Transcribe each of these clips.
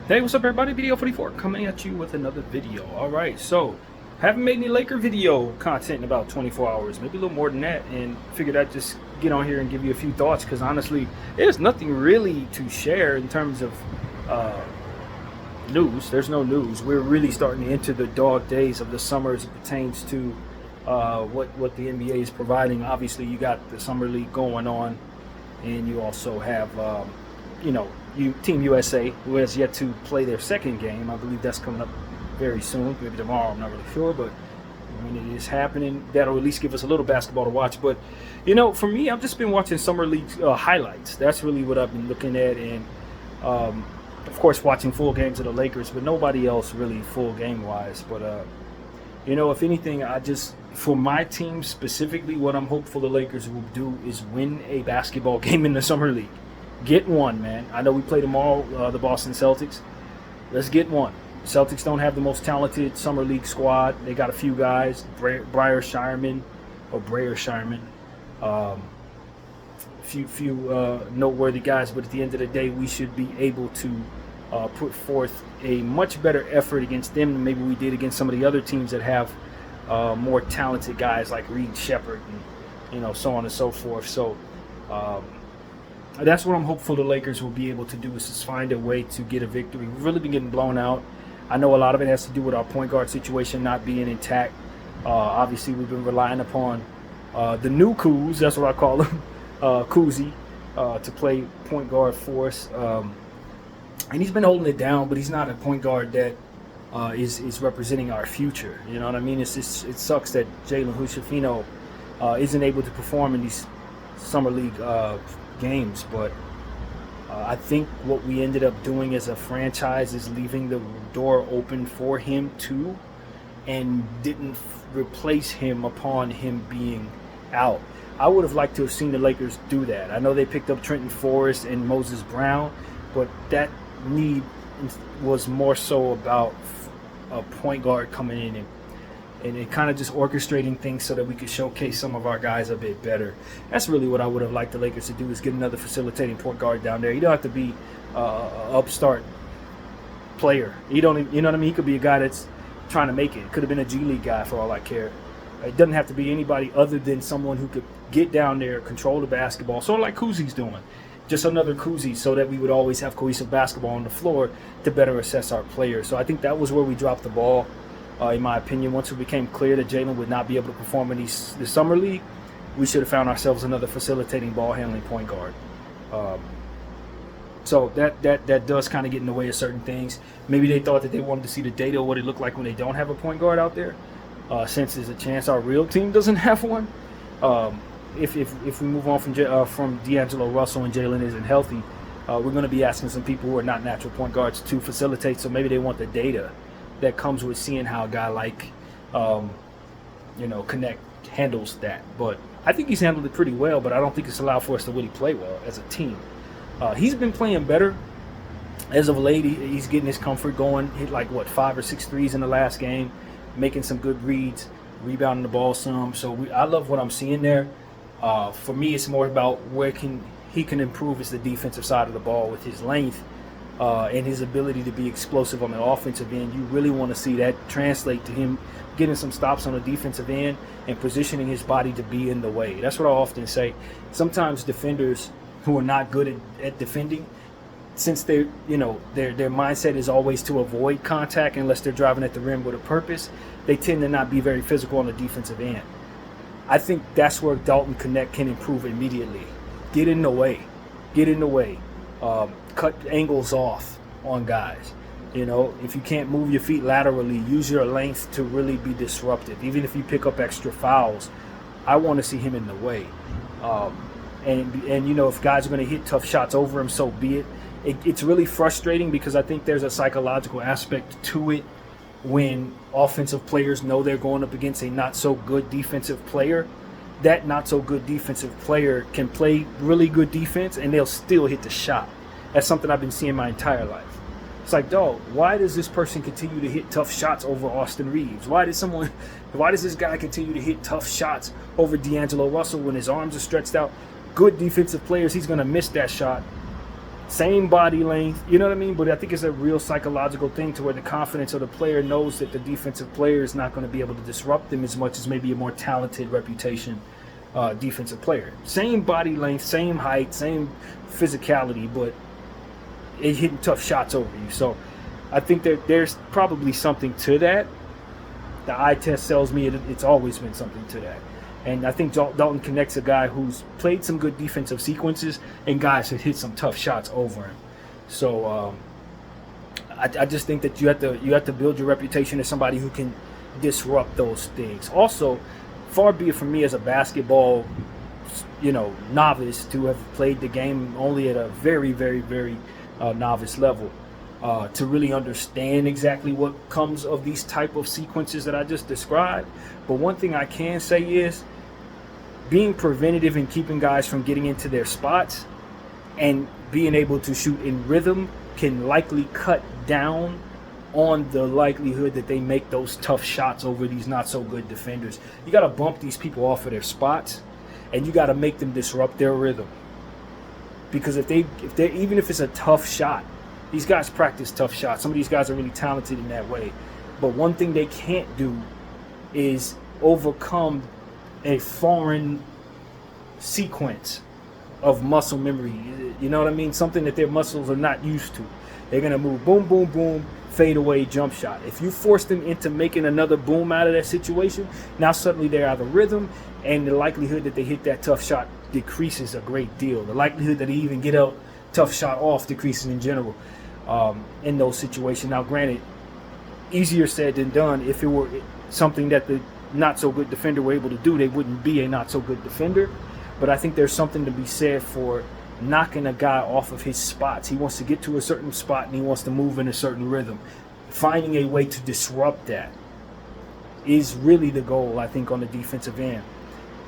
Hey, what's up, everybody? Video 44 coming at you with another video. All right, so haven't made any Laker video content in about 24 hours, maybe a little more than that, and figured I'd just get on here and give you a few thoughts because honestly, there's nothing really to share in terms of uh, news. There's no news. We're really starting to enter the dog days of the summer as it pertains to what the NBA is providing. Obviously, you got the summer league going on, and you also have Team USA, who has yet to play their second game. I believe that's coming up very soon, maybe tomorrow. I'm not really sure, but when it is happening, that'll at least give us a little basketball to watch. But for me, I've just been watching summer league highlights. That's really what I've been looking at, and of course, watching full games of the Lakers, but nobody else really full game wise. But if anything, for my team specifically, what I'm hopeful the Lakers will do is win a basketball game in the summer league. Get one, man. I know we play tomorrow, the Boston Celtics. Let's get one. Celtics don't have the most talented summer league squad. They got a few guys, Breyer Shireman, few noteworthy guys. But at the end of the day, we should be able to put forth a much better effort against them than maybe we did against some of the other teams that have more talented guys like Reed Shepherd and so on and so forth. So. That's what I'm hopeful the Lakers will be able to do is just find a way to get a victory. We've really been getting blown out. I know a lot of it has to do with our point guard situation not being intact. Obviously, we've been relying upon the new Kuz, that's what I call him, Kuzi, to play point guard for us. And he's been holding it down, but he's not a point guard that is representing our future. You know what I mean? It sucks that Jalen Hood-Schifino isn't able to perform in these summer league games, but I think what we ended up doing as a franchise is leaving the door open for him too, and didn't replace him upon him being out. I would have liked to have seen the Lakers do that. I know they picked up Trenton Forrest and Moses Brown, but that need was more so about a point guard coming in and it kind of just orchestrating things so that we could showcase some of our guys a bit better. That's really what I would have liked the Lakers to do, is get another facilitating point guard down there. You don't have to be an upstart player. You know what I mean? He could be a guy that's trying to make it. Could have been a G League guy for all I care. It doesn't have to be anybody other than someone who could get down there, control the basketball, sort of like Kuzi's doing. Just another Kuzi, so that we would always have cohesive basketball on the floor to better assess our players. So I think that was where we dropped the ball. In my opinion, once it became clear that Jalen would not be able to perform in the summer league, we should have found ourselves another facilitating, ball-handling point guard. So that does kind of get in the way of certain things. Maybe they thought that they wanted to see the data of what it looked like when they don't have a point guard out there. Since there's a chance our real team doesn't have one. If we move on from D'Angelo Russell and Jalen isn't healthy, we're going to be asking some people who are not natural point guards to facilitate. So maybe they want the data that comes with seeing how a guy like Connect handles that. But I think he's handled it pretty well, but I don't think it's allowed for us to really play well as a team. He's been playing better as of late. He's getting his comfort going. Hit like 5 or 6 threes in the last game, making some good reads, rebounding the ball some. So I love what I'm seeing there. For me, it's more about where he can improve is the defensive side of the ball with his length. And his ability to be explosive on the offensive end. You really want to see that translate to him getting some stops on the defensive end and positioning his body to be in the way. That's what I often say. Sometimes defenders who are not good at defending, since their mindset is always to avoid contact unless they're driving at the rim with a purpose, they tend to not be very physical on the defensive end. I think that's where Dalton Connect can improve immediately. Get in the way. Cut angles off on guys. If you can't move your feet laterally, use your length to really be disruptive. Even if you pick up extra fouls, I want to see him in the way. And if guys are going to hit tough shots over him, so be it. It's really frustrating because I think there's a psychological aspect to it when offensive players know they're going up against a not so good defensive player. That not so good defensive player can play really good defense and they'll still hit the shot. That's something I've been seeing my entire life. It's like, dog, why does this person continue to hit tough shots over Austin Reeves? Why does this guy continue to hit tough shots over D'Angelo Russell when his arms are stretched out? Good defensive players, he's going to miss that shot same body length, you know what I mean? But I think it's a real psychological thing to where the confidence of the player knows that the defensive player is not going to be able to disrupt them as much as maybe a more talented reputation defensive player. Same body length, same height, same physicality, but it hitting tough shots over you. So I think that there's probably something to that. The eye test tells me it's always been something to that. And I think Dalton Knecht's a guy who's played some good defensive sequences and guys have hit some tough shots over him. So I just think that you have to build your reputation as somebody who can disrupt those things. Also, far be it from me as a basketball, novice to have played the game only at a very, very, very novice level, to really understand exactly what comes of these type of sequences that I just described. But one thing I can say is being preventative and keeping guys from getting into their spots and being able to shoot in rhythm can likely cut down on the likelihood that they make those tough shots over these not so good defenders. You got to bump these people off of their spots, and you got to make them disrupt their rhythm. Because if they even if it's a tough shot, these guys practice tough shots. Some of these guys are really talented in that way. But one thing they can't do is overcome a foreign sequence of muscle memory. You know what I mean? Something that their muscles are not used to. They're going to move boom, boom, boom, fade away, jump shot. If you force them into making another boom out of that situation, now suddenly they're out of rhythm, and the likelihood that they hit that tough shot decreases a great deal. The likelihood that they even get a tough shot off decreases in general in those situations. Now, granted, easier said than done. If it were something that the not so good defender were able to do, they wouldn't be a not so good defender. But I think there's something to be said for knocking a guy off of his spots. He wants to get to a certain spot and he wants to move in a certain rhythm. Finding a way to disrupt that is really the goal, I think, on the defensive end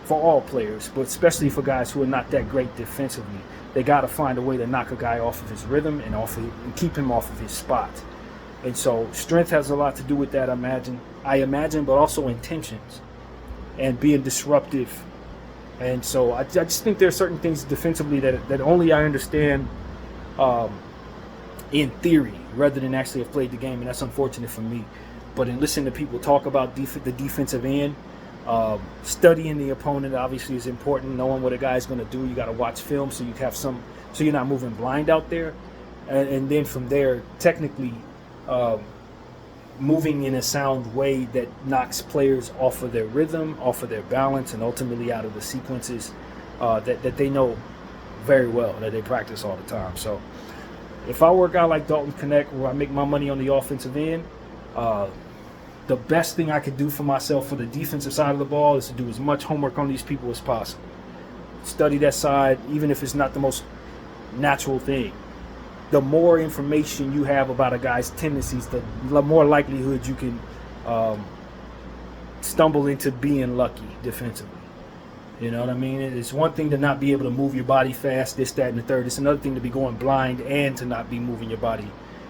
for all players, but especially for guys who are not that great defensively. They got to find a way to knock a guy off of his rhythm and keep him off of his spot. And so strength has a lot to do with that, I imagine, but also intentions and being disruptive. And so I just think there are certain things defensively that only I understand in theory rather than actually have played the game, and that's unfortunate for me. But in listening to people talk about the defensive end, studying the opponent obviously is important. Knowing what a guy's going to do, you got to watch film so so you're not moving blind out there, and then from there, technically moving in a sound way that knocks players off of their rhythm, off of their balance, and ultimately out of the sequences that they know very well, that they practice all the time. So if I were a guy like Dalton Knecht, where I make my money on the offensive end, the best thing I could do for myself for the defensive side of the ball is to do as much homework on these people as possible. Study that side, even if it's not the most natural thing. The more information you have about a guy's tendencies, the more likelihood you can stumble into being lucky defensively. You know what I mean? It's one thing to not be able to move your body fast, this, that, and the third. It's another thing to be going blind and to not be moving your body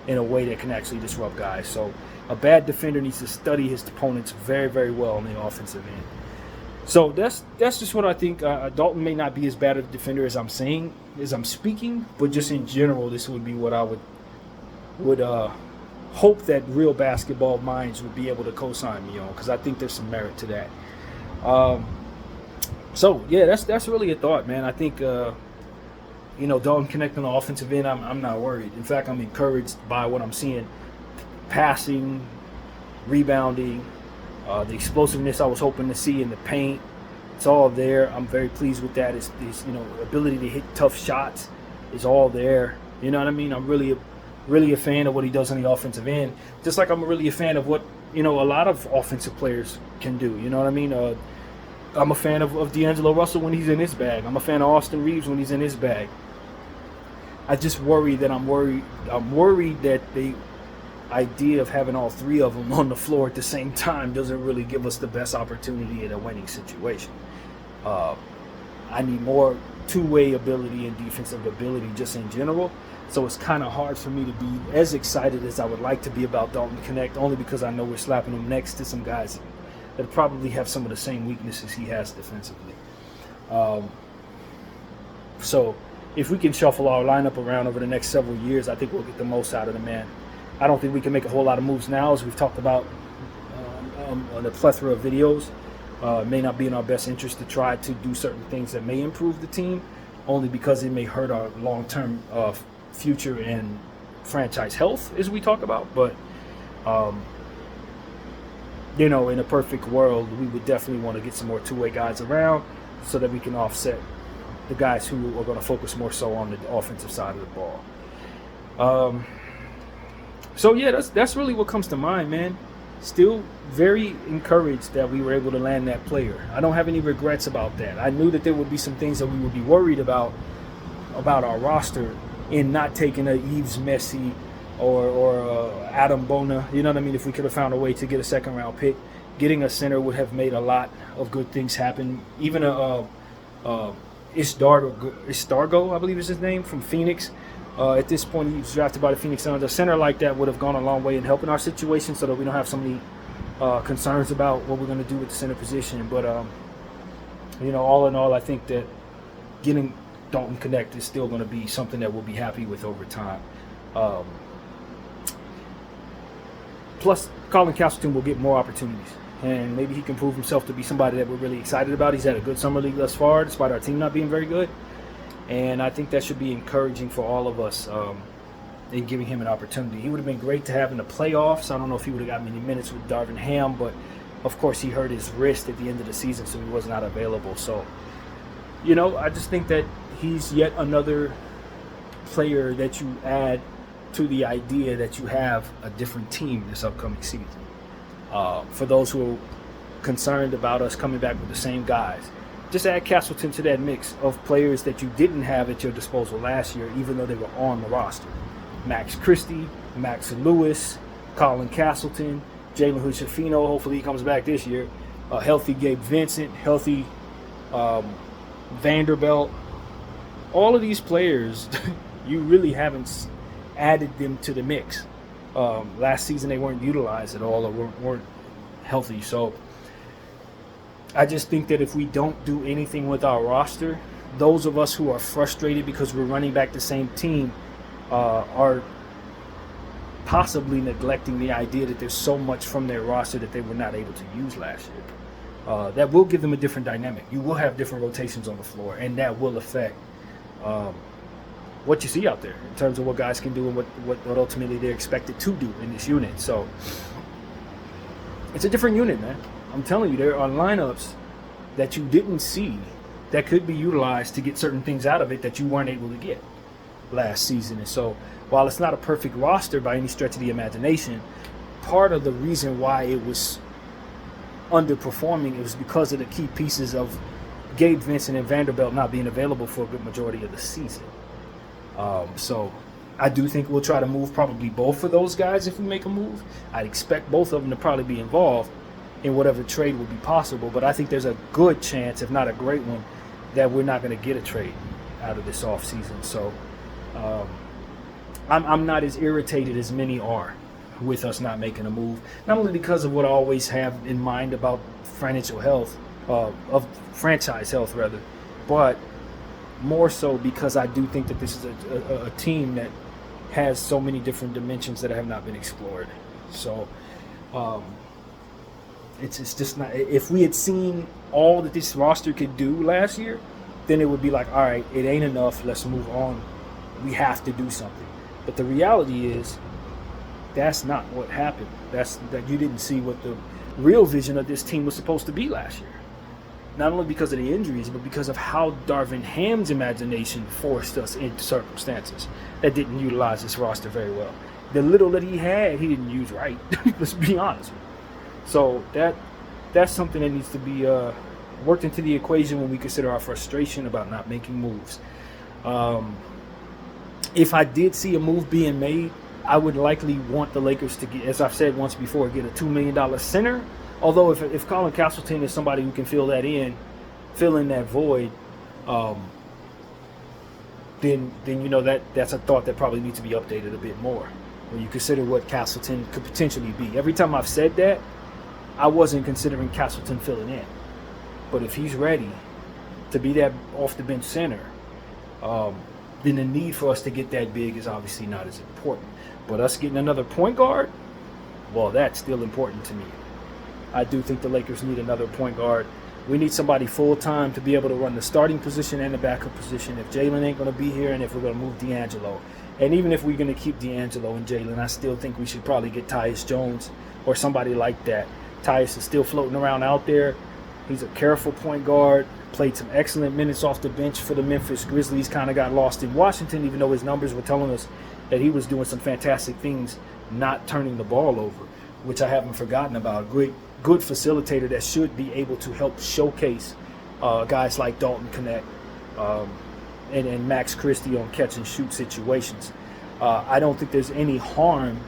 in a way that can actually disrupt guys. So a bad defender needs to study his opponents very, very well on the offensive end. So that's just what I think. Dalton may not be as bad of a defender as I'm speaking, but just in general, this would be what I would hope that real basketball minds would be able to co-sign me on, because I think there's some merit to that. So yeah, that's really a thought, man. I think Dalton Knecht on the offensive end, I'm not worried. In fact, I'm encouraged by what I'm seeing: passing, rebounding. The explosiveness I was hoping to see in the paint, it's all there. I'm very pleased with that. His ability to hit tough shots is all there. You know what I mean? I'm really a fan of what he does on the offensive end. Just like I'm really a fan of what a lot of offensive players can do. You know what I mean? I'm a fan of D'Angelo Russell when he's in his bag. I'm a fan of Austin Reeves when he's in his bag. I just worry that I'm worried that the idea of having all three of them on the floor at the same time doesn't really give us the best opportunity in a winning situation. I need more two-way ability and defensive ability just in general. So it's kind of hard for me to be as excited as I would like to be about Dalton Knecht, only because I know we're slapping him next to some guys that probably have some of the same weaknesses he has defensively. So if we can shuffle our lineup around over the next several years, I think we'll get the most out of the man. I don't think we can make a whole lot of moves now, as we've talked about on a plethora of videos. It may not be in our best interest to try to do certain things that may improve the team, only because it may hurt our long-term future and franchise health, as we talk about. But in a perfect world, we would definitely want to get some more two-way guys around so that we can offset the guys who are going to focus more so on the offensive side of the ball. So yeah, that's really what comes to mind, man. Still very encouraged that we were able to land that player. I don't have any regrets about that. I knew that there would be some things that we would be worried about our roster in not taking a Yves Messi or Adam Bona. You know what I mean? If we could have found a way to get a second round pick, getting a center would have made a lot of good things happen. Even Istargo, I believe is his name, from Phoenix. At this point, he was drafted by the Phoenix Suns. A center like that would have gone a long way in helping our situation, so that we don't have so many concerns about what we're going to do with the center position. But all in all, I think that getting Dalton Knecht is still going to be something that we'll be happy with over time. Plus, Colin Castleton will get more opportunities, and maybe he can prove himself to be somebody that we're really excited about. He's had a good summer league thus far, despite our team not being very good. And I think that should be encouraging for all of us in giving him an opportunity. He would have been great to have in the playoffs. I don't know if he would have got many minutes with Darvin Ham, but of course he hurt his wrist at the end of the season, so he was not available. So, I just think that he's yet another player that you add to the idea that you have a different team this upcoming season. For those who are concerned about us coming back with the same guys, just add Castleton to that mix of players that you didn't have at your disposal last year, even though they were on the roster. Max Christie, Max Lewis, Colin Castleton, Jalen Hood-Schifino, hopefully he comes back this year. Healthy Gabe Vincent, healthy Vanderbilt. All of these players, you really haven't added them to the mix. Last season they weren't utilized at all, or weren't healthy. So I just think that if we don't do anything with our roster, those of us who are frustrated because we're running back the same team are possibly neglecting the idea that there's so much from their roster that they were not able to use last year. That will give them a different dynamic. You will have different rotations on the floor, and that will affect what you see out there in terms of what guys can do and what ultimately they're expected to do in this unit. So it's a different unit, man. I'm telling you, there are lineups that you didn't see that could be utilized to get certain things out of it that you weren't able to get last season. And so while it's not a perfect roster by any stretch of the imagination, part of the reason why it was underperforming, it was because of the key pieces of Gabe Vincent and Vanderbilt not being available for a good majority of the season. So I do think we'll try to move probably both of those guys if we make a move. I'd expect both of them to probably be involved in whatever trade would be possible, but I think there's a good chance, if not a great one, that we're not going to get a trade out of this offseason. So I'm not as irritated as many are with us not making a move, not only because of what I always have in mind about financial health, of franchise health rather, but more so because I do think that this is a team that has so many different dimensions that have not been explored. So it's just not. If we had seen all that this roster could do last year, then it would be like, all right, it ain't enough. Let's move on. We have to do something. But the reality is, that's not what happened. That you didn't see what the real vision of this team was supposed to be last year. Not only because of the injuries, but because of how Darvin Ham's imagination forced us into circumstances that didn't utilize this roster very well. The little that he had, he didn't use right. Let's be honest with you. So that's something that needs to be worked into the equation when we consider our frustration about not making moves. If I did see a move being made, I would likely want the Lakers to get, as I've said once before, get a $2 million center. Although if Colin Castleton is somebody who can fill in that void, then that's a thought that probably needs to be updated a bit more when you consider what Castleton could potentially be. Every time I've said that, I wasn't considering Castleton filling in. But if he's ready to be that off the bench center, then the need for us to get that big is obviously not as important. But us getting another point guard, well, that's still important to me. I do think the Lakers need another point guard. We need somebody full-time to be able to run the starting position and the backup position if Jalen ain't going to be here and if we're going to move D'Angelo. And even if we're going to keep D'Angelo and Jalen, I still think we should probably get Tyus Jones or somebody like that. Tyus is still floating around out there. He's a careful point guard, played some excellent minutes off the bench for the Memphis Grizzlies, kind of got lost in Washington, even though his numbers were telling us that he was doing some fantastic things, not turning the ball over, which I haven't forgotten about. Good facilitator that should be able to help showcase guys like Dalton Connect and Max Christie on catch and shoot situations. I don't think there's any harm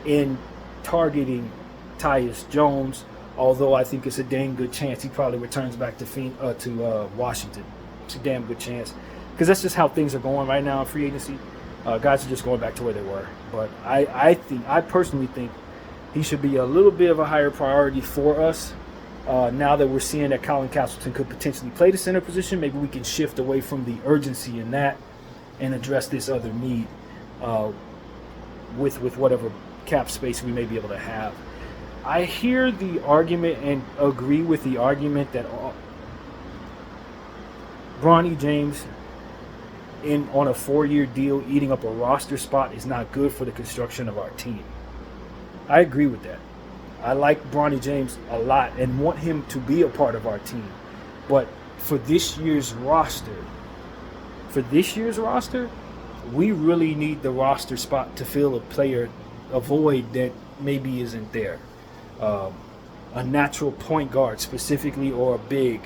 in targeting Tyus Jones, although I think it's a dang good chance he probably returns back to Washington. It's a damn good chance because that's just how things are going right now in free agency. Guys are just going back to where they were. But I personally think he should be a little bit of a higher priority for us. Now that we're seeing that Colin Castleton could potentially play the center position, maybe we can shift away from the urgency in that and address this other need with whatever cap space we may be able to have. I hear the argument and agree with the argument that Bronny James on a 4-year deal eating up a roster spot is not good for the construction of our team. I agree with that. I like Bronny James a lot and want him to be a part of our team. But for this year's roster, we really need the roster spot to fill a void that maybe isn't there. A natural point guard specifically, or a big.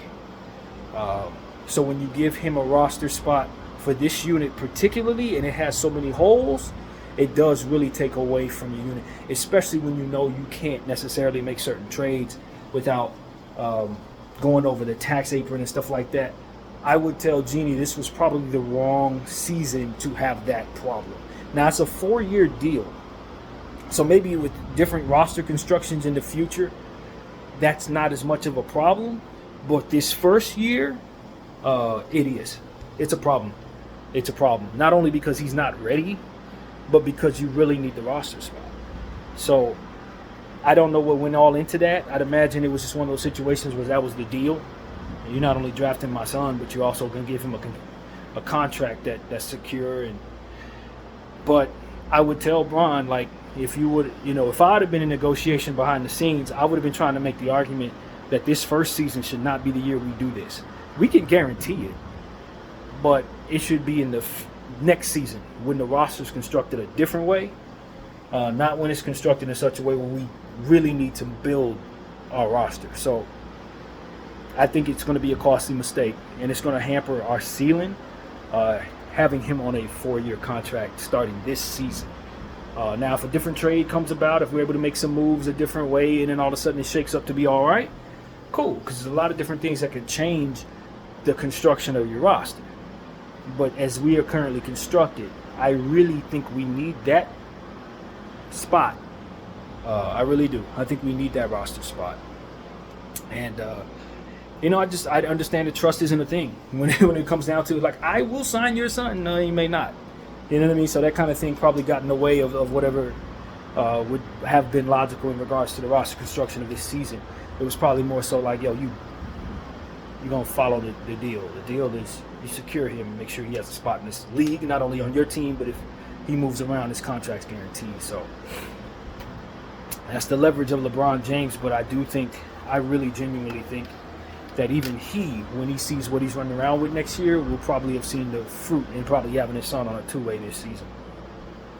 So when you give him a roster spot for this unit particularly, and it has so many holes, it does really take away from your unit, especially when you know you can't necessarily make certain trades without going over the tax apron and stuff like that. I would tell Jeannie this was probably the wrong season to have that problem. Now, it's a 4-year deal, so maybe with different roster constructions in the future, that's not as much of a problem. But this first year, it is. It's a problem. It's a problem. Not only because he's not ready, but because you really need the roster spot. So I don't know what went all into that. I'd imagine it was just one of those situations where that was the deal. You're not only drafting my son, but you're also going to give him a contract that's secure. But I would tell Bron, like, if you would, if I'd have been in negotiation behind the scenes, I would have been trying to make the argument that this first season should not be the year we do this. We can guarantee it, but it should be in the next season when the roster is constructed a different way, not when it's constructed in such a way when we really need to build our roster. So I think it's going to be a costly mistake, and it's going to hamper our ceiling, having him on a 4-year contract starting this season. Now, if a different trade comes about, if we're able to make some moves a different way, and then all of a sudden it shakes up to be all right, cool, because there's a lot of different things that could change the construction of your roster. But as we are currently constructed, I really think we need that spot. I really do. I think we need that roster spot. And, I understand that trust isn't a thing. When it comes down to it, like, I will sign your son. No, you may not. You know what I mean? So that kind of thing probably got in the way of whatever would have been logical in regards to the roster construction of this season. It was probably more so like, you're going to follow the deal. The deal is you secure him and make sure he has a spot in this league, not only on your team, but if he moves around, his contract's guaranteed. So that's the leverage of LeBron James, but I really genuinely think that even he, when he sees what he's running around with next year, will probably have seen the fruit in probably having his son on a 2-way this season.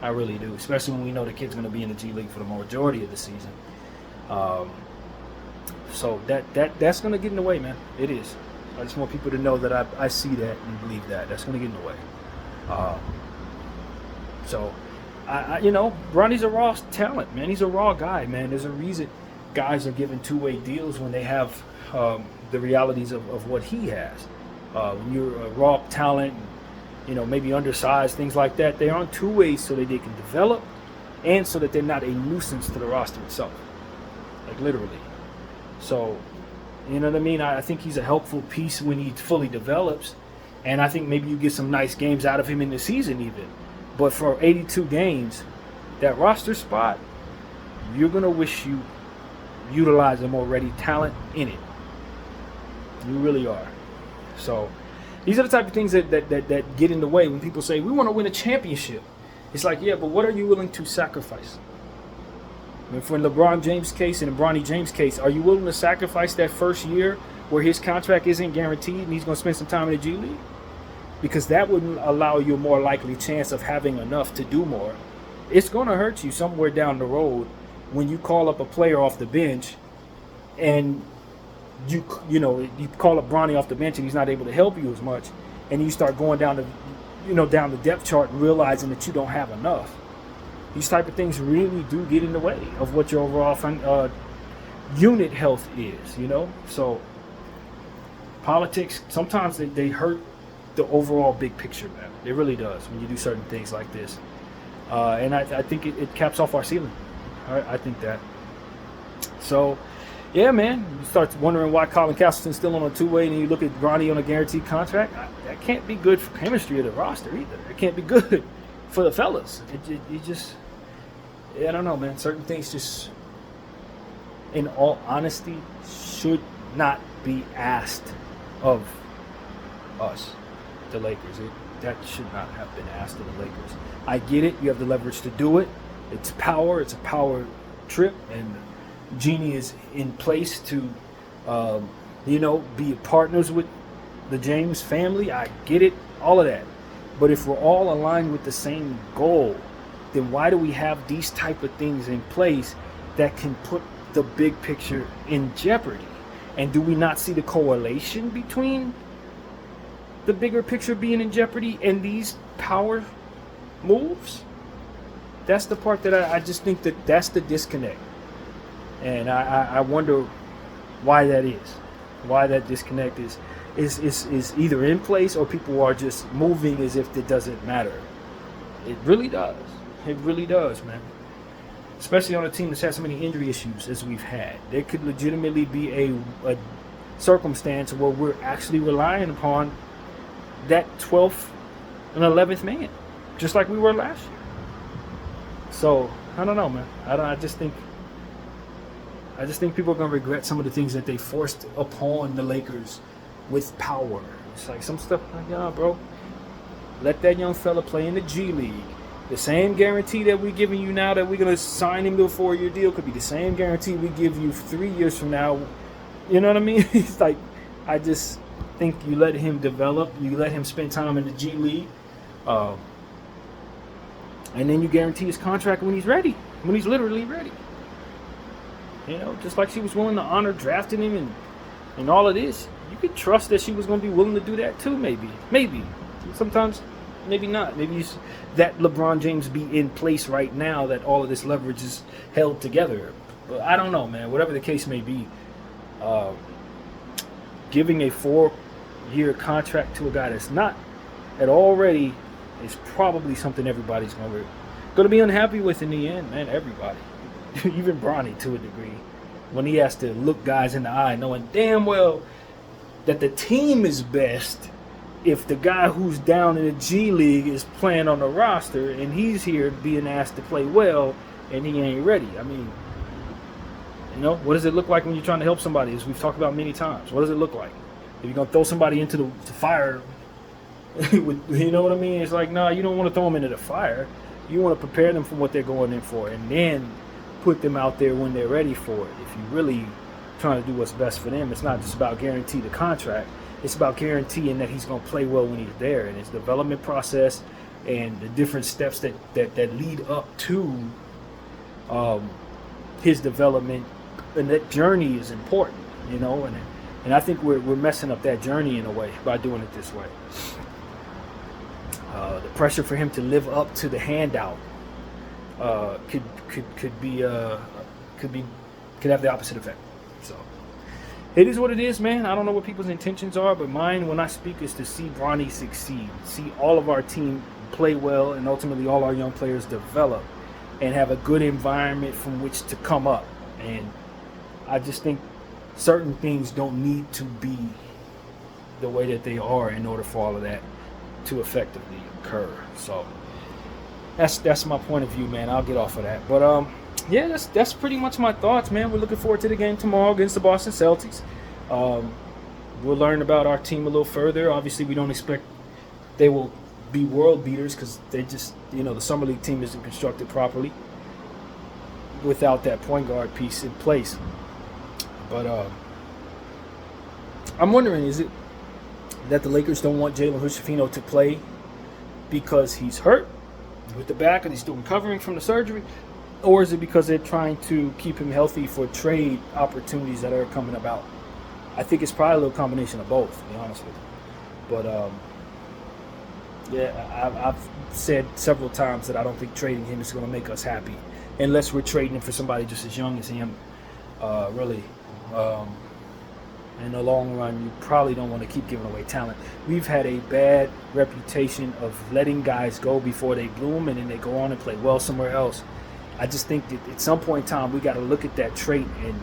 I really do, especially when we know the kid's going to be in the G League for the majority of the season. So that's going to get in the way, man. It is. I just want people to know that I see that and believe that. That's going to get in the way. Bronny's a raw talent, man. He's a raw guy, man. There's a reason guys are given 2-way deals when they have the realities of what he has. When you're a raw talent, maybe undersized, things like that, they are on 2 ways so that they can develop and so that they're not a nuisance to the roster itself. Like, literally. So, you know what I mean? I think he's a helpful piece when he fully develops. And I think maybe you get some nice games out of him in the season even. But for 82 games, that roster spot, you're going to wish you utilize them already talent in it. You really are. So these are the type of things that get in the way when people say, we want to win a championship. It's like, yeah, but what are you willing to sacrifice? I mean, for LeBron James' case and the Bronny James case, are you willing to sacrifice that first year where his contract isn't guaranteed and he's going to spend some time in the G League? Because that would allow you a more likely chance of having enough to do more. It's going to hurt you somewhere down the road when you call up a player off the bench and you call up Bronny off the bench and he's not able to help you as much, and you start going down the depth chart and realizing that you don't have enough. These type of things really do get in the way of what your overall unit health is, So politics, sometimes they hurt the overall big picture, man. It really does when you do certain things like this. And I think it caps off our ceiling. I think that. So, yeah, man. You start wondering why Colin Castleton's still on a two-way, and you look at Bronny on a guaranteed contract. That can't be good for chemistry of the roster either. It can't be good for the fellas. It just, I don't know, man. Certain things just, in all honesty, should not be asked of us, the Lakers. That should not have been asked of the Lakers. I get it. You have the leverage to do it. It's power. It's a power trip, and Genie is in place to, be partners with the James family. I get it, all of that. But if we're all aligned with the same goal, then why do we have these type of things in place that can put the big picture in jeopardy? And do we not see the correlation between the bigger picture being in jeopardy and these power moves? That's the part that I just think that's the disconnect. And I wonder why that is. Why that disconnect is either in place or people are just moving as if it doesn't matter. It really does. It really does, man. Especially on a team that's had so many injury issues as we've had. There could legitimately be a circumstance where we're actually relying upon that 12th and 11th man, just like we were last year. So, I don't know, man. I just think people are going to regret some of the things that they forced upon the Lakers with power. It's like some stuff like, bro, let that young fella play in the G League. The same guarantee that we're giving you now that we're going to sign him to a 4-year deal could be the same guarantee we give you 3 years from now. You know what I mean? It's like, I just think you let him develop. You let him spend time in the G League. And then you guarantee his contract when he's ready. When he's literally ready. Just like she was willing to honor drafting him and all of this. You could trust that she was going to be willing to do that too, maybe. Maybe. Sometimes, maybe not. Maybe that LeBron James be in place right now that all of this leverage is held together. But I don't know, man. Whatever the case may be, giving a 4-year contract to a guy that's not at all ready is probably something everybody's going to be unhappy with in the end, man. Everybody. Even Bronny to a degree. When he has to look guys in the eye knowing damn well that the team is best if the guy who's down in the G League is playing on the roster and he's here being asked to play well and he ain't ready. I mean, what does it look like when you're trying to help somebody, as we've talked about many times? What does it look like? If you're going to throw somebody into the fire, you know what I mean? It's like, you don't want to throw them into the fire. You want to prepare them for what they're going in for and then put them out there when they're ready for it. If you really trying to do what's best for them, it's not just about guarantee the contract. It's about guaranteeing that he's going to play well when he's there, and his development process and the different steps that lead up to his development, and that journey is important, and I think we're messing up that journey in a way by doing it this way. The pressure for him to live up to the handout could have the opposite effect. So it is what it is, man. I don't know what people's intentions are, but mine, when I speak, is to see Bronny succeed, see all of our team play well, and ultimately all our young players develop and have a good environment from which to come up. And I just think certain things don't need to be the way that they are in order for all of that to effectively occur. So that's my point of view, man. I'll get off of that. But yeah, that's pretty much my thoughts, man. We're looking forward to the game tomorrow against the Boston Celtics. We'll learn about our team a little further. Obviously, we don't expect they will be world beaters because they just, the Summer League team isn't constructed properly without that point guard piece in place. But I'm wondering, is it that the Lakers don't want Jalen Hood-Schifino to play because he's hurt with the back and he's still recovering from the surgery? Or is it because they're trying to keep him healthy for trade opportunities that are coming about? I think it's probably a little combination of both, to be honest with you. But, yeah, I've said several times that I don't think trading him is going to make us happy. Unless we're trading him for somebody just as young as him, really. In the long run, you probably don't want to keep giving away talent. We've had a bad reputation of letting guys go before they bloom and then they go on and play well somewhere else. I just think that at some point in time, we got to look at that trait and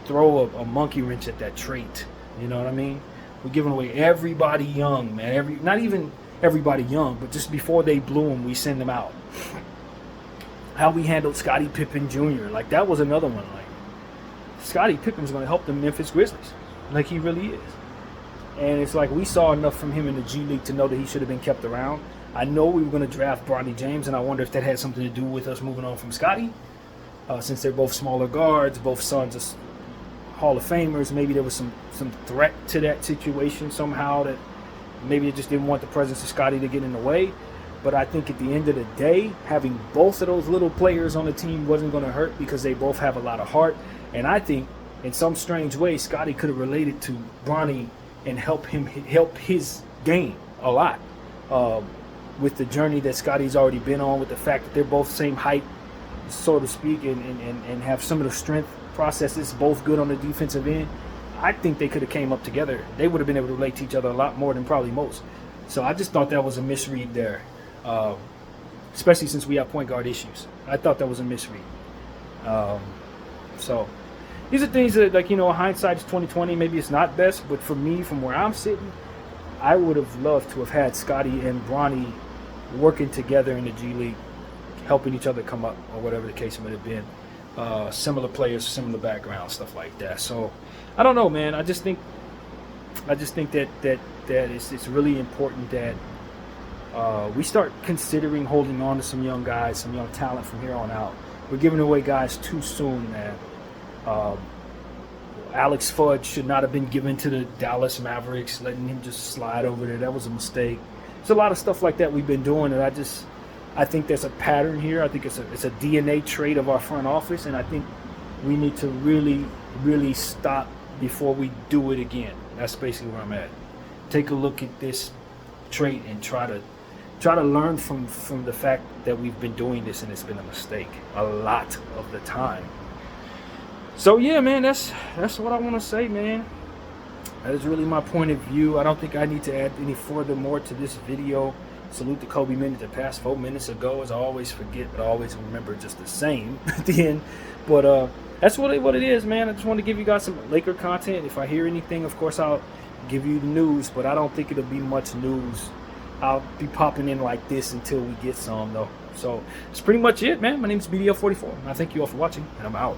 throw a monkey wrench at that trait. You know what I mean? We're giving away everybody young, man. Not even everybody young, but just before they bloom, we send them out. How we handled Scottie Pippen Jr., like that was another one. Like Scottie Pippen's going to help the Memphis Grizzlies, like he really is. And it's like we saw enough from him in the G League to know that he should have been kept around. I know we were going to draft Bronny James, and I wonder if that had something to do with us moving on from Scottie, since they're both smaller guards, both sons of Hall of Famers. Maybe there was some threat to that situation somehow, that maybe they just didn't want the presence of Scottie to get in the way. But I think at the end of the day, having both of those little players on the team wasn't going to hurt because they both have a lot of heart. And I think in some strange way, Scottie could have related to Bronny and help his game a lot. With the journey that Scottie's already been on, with the fact that they're both same height, so to speak, and have some of the strength processes, both good on the defensive end, I think they could have came up together. They would have been able to relate to each other a lot more than probably most. So I just thought that was a misread there, especially since we have point guard issues. I thought that was a misread. So these are things that, like, hindsight is 20/20. Maybe it's not best, but for me, from where I'm sitting, I would have loved to have had Scottie and Bronny working together in the G League, helping each other come up, or whatever the case might have been. Similar players, similar backgrounds, stuff like that. So I don't know, man. I just think that it's really important that we start considering holding on to some young guys, some young talent from here on out. We're giving away guys too soon, man. Alex Fudge should not have been given to the Dallas Mavericks, letting him just slide over there. That was a mistake. There's a lot of stuff like that we've been doing, and I think there's a pattern here. I think it's a DNA trait of our front office, and I think we need to really, really stop before we do it again. That's basically where I'm at. Take a look at this trait and try to learn from the fact that we've been doing this and it's been a mistake a lot of the time. So yeah, man, that's what I want to say, man. That is really my point of view. I don't think I need to add any more to this video. Salute the Kobe minute that passed 4 minutes ago, as I always forget, but I always remember just the same at the end. But that's what it is, man. I just want to give you guys some Laker content. If I hear anything, of course, I'll give you the news, but I don't think it'll be much news. I'll be popping in like this until we get some, though. So that's pretty much it, man. My name is BDL44. I thank you all for watching, and I'm out.